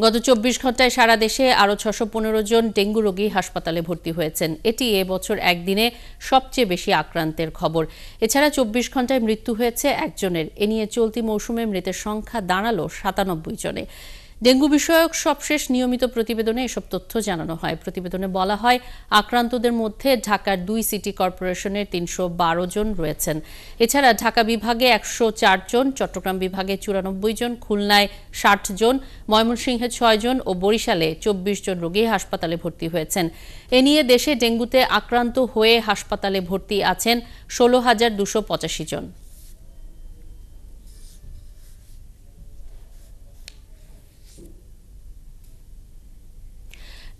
গত ২৪ ঘন্টায় সারা দেশে আরও ৬১৫ জন ডেঙ্গু রোগী হাসপাতালে ভর্তি হয়েছেন। এটি এবছর একদিনে সবচেয়ে বেশি আক্রান্তের খবর। এছাড়া ২৪ ঘন্টায় মৃত্যু হয়েছে একজনের। এ নিয়ে চলতি মৌসুমে মৃতের সংখ্যা দাঁড়ালো ৯৭ জনে। ডেঙ্গু বিষয়ক সবশেষ নিয়মিত প্রতিবেদনে এসব তথ্য জানানো হয়। প্রতিবেদনে বলা হয়, আক্রান্তদের মধ্যে ঢাকার ২ সিটি কর্পোরেশনের ৩১২ জন রয়েছেন। এছাড়া ঢাকা বিভাগে ১০৪ জন, চট্টগ্রাম বিভাগে ৯৪ জন, খুলনায় ৬০ জন, ময়মনসিংহে ৬ জন ও বরিশালে ২৪ জন রোগী হাসপাতালে ভর্তি হয়েছেন। এ নিয়ে দেশে ডেঙ্গুতে আক্রান্ত হয়ে হাসপাতালে ভর্তি আছেন ১৬,২৮৫ জন।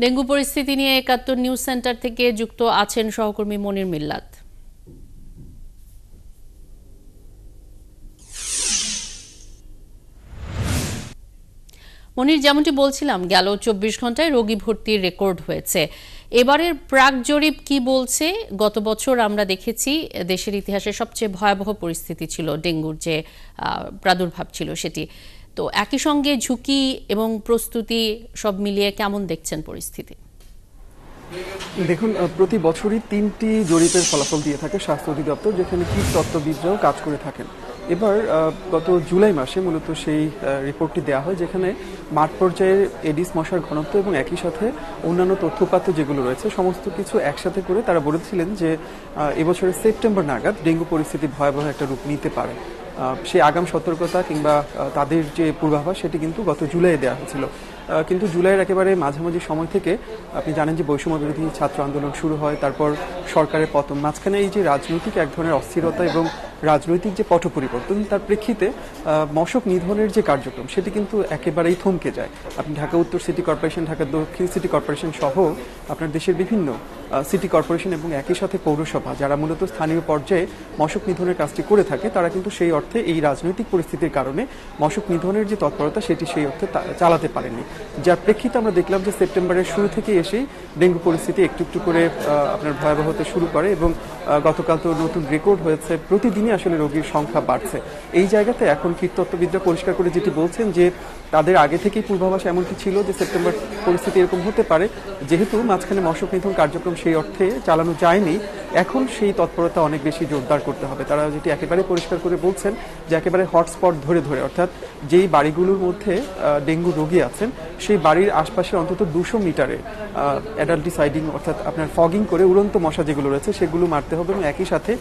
ডেঙ্গু পরিস্থিতি নিয়ে ৭১ নিউজ সেন্টার থেকে যুক্ত আছেন সহকর্মী মনির মিল্লাত। মনির, যেমনটি বলছিলাম, গেল ২৪ ঘন্টায় রোগী ভর্তির রেকর্ড হয়েছে। এবারের প্রাক জরিপ কি বলছে? গত বছর আমরা দেখেছি দেশের ইতিহাসে সবচেয়ে ভয়াবহ পরিস্থিতি ছিল, ডেঙ্গুর যে প্রাদুর্ভাব ছিল সেটি। তো একই সঙ্গে ঝুঁকি এবং প্রস্তুতি সব মিলিয়ে কেমন দেখছেন পরিস্থিতি? দেখুন, প্রতি বছরই ৩টি জরিপের ফলাফল দিয়ে থাকে স্বাস্থ্য অধিদপ্তর, যেখানে কীটতত্ত্ববিদরাও কাজ করে থাকেন। এবার গত জুলাই মাসে মূলত সেই রিপোর্টটি দেওয়া হয়, যেখানে মাঠ পর্যায়ে এডিস মশার ঘনত্ব এবং একই সাথে অন্যান্য তথ্যপাত্র যেগুলো রয়েছে সমস্ত কিছু একসাথে করে তারা বলেছিলেন যে এবছরের সেপ্টেম্বর নাগাদ ডেঙ্গু পরিস্থিতি ভয়াবহ একটা রূপ নিতে পারে। সেই আগাম সতর্কতা কিংবা তাদের যে পূর্বাভাস সেটি কিন্তু গত জুলাইয়ে দেওয়া হয়েছিল। কিন্তু জুলাইয়ের একেবারে মাঝামাঝি সময় থেকে আপনি জানেন যে বৈষম্য বিরোধী ছাত্র আন্দোলন শুরু হয়, তারপর সরকারের পতন, মাঝখানে এই যে রাজনৈতিক এক ধরনের অস্থিরতা এবং রাজনৈতিক যে পট পরিবর্তন, তার প্রেক্ষিতে মশক নিধনের যে কার্যক্রম সেটি কিন্তু একেবারেই থমকে যায়। আপনি ঢাকা উত্তর সিটি কর্পোরেশন, ঢাকা দক্ষিণ সিটি কর্পোরেশন সহ আপনার দেশের বিভিন্ন সিটি কর্পোরেশন এবং একই সাথে পৌরসভা, যারা মূলত স্থানীয় পর্যায়ে মশক নিধনের কাজটি করে থাকে, তারা কিন্তু সেই অর্থে এই রাজনৈতিক পরিস্থিতির কারণে মশক নিধনের যে তৎপরতা সেটি সেই অর্থে চালাতে পারেনি। যার প্রেক্ষিতে আমরা দেখলাম যে সেপ্টেম্বরের শুরু থেকে এসেই ডেঙ্গু পরিস্থিতি একটু একটু করে আপনার ভয়াবহ হতে শুরু করে এবং গতকাল তো নতুন রেকর্ড হয়েছে, প্রতিদিনই আসলে রোগীর সংখ্যা বাড়ছে। এই জায়গাতে এখন কীটতত্ত্ববিদরা পরিষ্কার করে যেটি বলছেন যে তাদের আগে থেকেই পূর্বাভাস এমনকি ছিল যে সেপ্টেম্বর পরিস্থিতি এরকম হতে পারে। যেহেতু মাঝখানে মশক নিধন কার্যক্রম সেই অর্থে চালানো যায়নি, এখন সেই তৎপরতা অনেক বেশি জোরদার করতে হবে। তারা যেটি একেবারে পরিষ্কার করে বলছেন যে একেবারে হটস্পট ধরে ধরে, অর্থাৎ যেই বাড়িগুলোর মধ্যে ডেঙ্গু রোগী আছেন সেই বাড়ির আশপাশে অন্তত ২০০ মিটারে অ্যাডাল্টিসাইডিং অর্থাৎ আপনার ফগিং করে উড়ন্ত মশা যেগুলো রয়েছে সেগুলো মারতে হবে এবং একই সাথে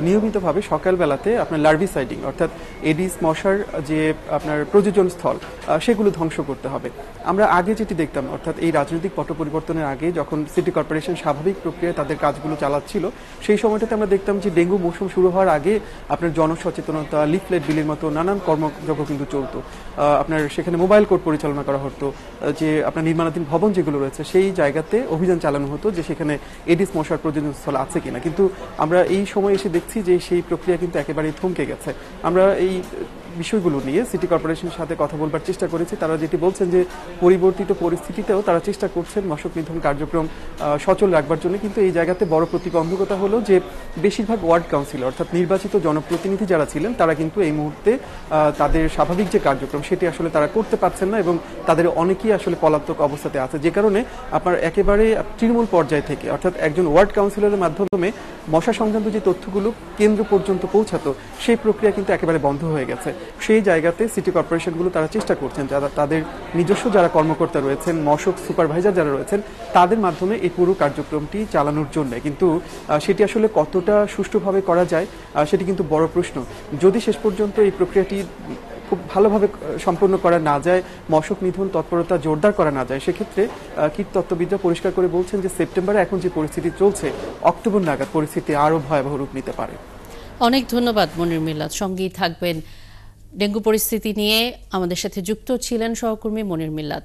নিয়মিতভাবে সকালবেলাতে আপনার লার্ভিসাইডিং অর্থাৎ এডিস মশার যে আপনার প্রযোজন স্থল সেগুলো ধ্বংস করতে হবে। আমরা আগে যেটি দেখতাম, অর্থাৎ এই রাজনৈতিক পট পরিবর্তনের আগে যখন সিটি কর্পোরেশন স্বাভাবিক প্রক্রিয়ায় তাদের কাজগুলো চালাচ্ছিল, সেই সময়টাতে আমরা দেখতাম যে ডেঙ্গু মৌসুম শুরু হওয়ার আগে আপনার জনসচেতনতা, লিফলেট বিলির মতো নানান কর্মযজ্ঞ কিন্তু চলতো। আপনার সেখানে মোবাইল কোর্ট পরিচালনা করা হতো, যে আপনার নির্মাণাধীন ভবন যেগুলো রয়েছে সেই জায়গাতে অভিযান চালানো হতো যে সেখানে এডিস মশার প্রজনন স্থল আছে কিনা। কিন্তু আমরা এই সময় এসে দেখছি যে সেই প্রক্রিয়া কিন্তু একেবারেই থমকে গেছে। আমরা এই বিষয়গুলো নিয়ে সিটি কর্পোরেশনের সাথে কথা বলবার চেষ্টা করেছি। তারা যেটি বলছেন যে পরিবর্তিত পরিস্থিতিতেও তারা চেষ্টা করছেন মশক নিধন কার্যক্রম সচল রাখবার জন্য, কিন্তু এই জায়গাতে বড় প্রতিবন্ধকতা হলো যে বেশিরভাগ ওয়ার্ড কাউন্সিলর অর্থাৎ নির্বাচিত জনপ্রতিনিধি যারা ছিলেন তারা কিন্তু এই মুহূর্তে তাদের স্বাভাবিক যে কার্যক্রম সেটি আসলে তারা করতে পারছেন না এবং তাদের অনেকেই আসলে পলাতক অবস্থাতে আছে, যে কারণে আপনার একেবারে তৃণমূল পর্যায় থেকে অর্থাৎ একজন ওয়ার্ড কাউন্সিলরের মাধ্যমে মশা সংক্রান্ত যে তথ্যগুলো কেন্দ্র পর্যন্ত পৌঁছাতো সেই প্রক্রিয়া কিন্তু একেবারে বন্ধ হয়ে গেছে। সেই জায়গাতে সিটি কর্পোরেশনগুলো তারা চেষ্টা করছেন যারা তাদের নিজস্ব যারা কর্মকর্তা রয়েছেন, মশক সুপারভাইজার যারা রয়েছেন, তাদের মাধ্যমে এই পুরো কার্যক্রমটি চালানোর জন্য। কিন্তু সেটি আসলে কতটা সুষ্ঠুভাবে করা যায় সেটি কিন্তু বড় প্রশ্ন। যদি শেষ পর্যন্ত এই প্রক্রিয়াটি খুব ভালোভাবে সম্পন্ন করা না যায়, মশক নিধন তৎপরতা জোরদার করা না যায়, সেক্ষেত্রে কীটতত্ত্ববিদরা পরিষ্কার করে বলছেন যে সেপ্টেম্বরে এখন যে পরিস্থিতি চলছে, অক্টোবর নাগাদ পরিস্থিতি আরও ভয়াবহ রূপ নিতে পারে। অনেক ধন্যবাদ মনির মিল্লাত, সঙ্গেই থাকবেন। ডেঙ্গু পরিস্থিতি নিয়ে আমাদের সাথে যুক্ত ছিলেন সহকর্মী মনির মিল্লাত।